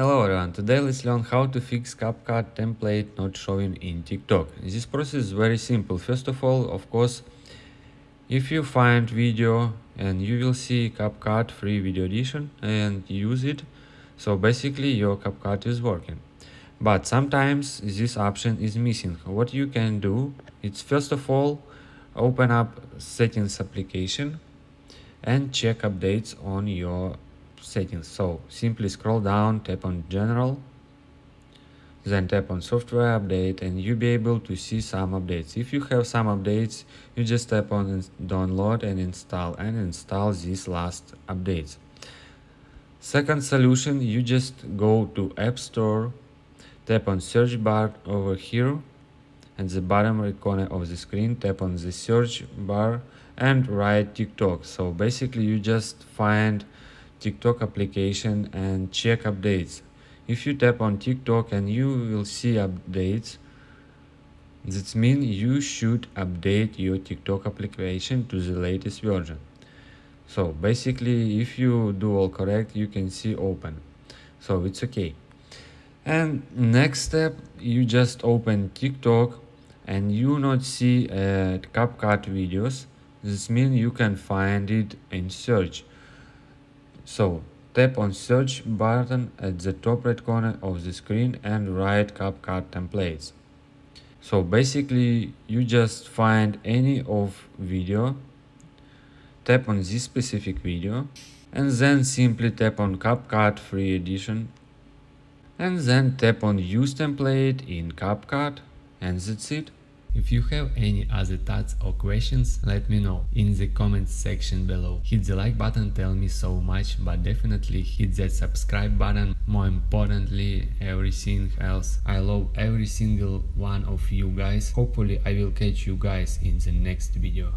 Hello everyone, today let's learn how to fix CapCut template not showing in TikTok. This process is very simple. First of all, of course, if you find video and you will see CapCut free video edition and use it, so basically your CapCut is working. But sometimes this option is missing. What you can do is first of all open up settings application and check updates on your settings. So simply scroll down, tap on general, then tap on software update, and you'll be able to see some updates. If you have some updates, you just tap on download and install these last updates. Second solution, you just go to App Store, tap on search bar over here at the bottom right corner of the screen, tap on the search bar and write TikTok. So basically you just find TikTok application and check updates. If you tap on TikTok and you will see updates, that means you should update your TikTok application to the latest version. So basically if you do all correct, you can see open, so it's okay. And next step, you just open TikTok and you not see CapCut videos. This means you can find it in search. So tap on search button at the top right corner of the screen and write CapCut templates. So basically you just find any of video, tap on this specific video, and then simply tap on CapCut free edition, and then tap on use template in CapCut, and that's it. If you have any other thoughts or questions, let me know in the comments section below. Hit the like button, tell me so much, but definitely hit that subscribe button. More importantly, everything else. I love every single one of you guys. Hopefully I will catch you guys in the next video.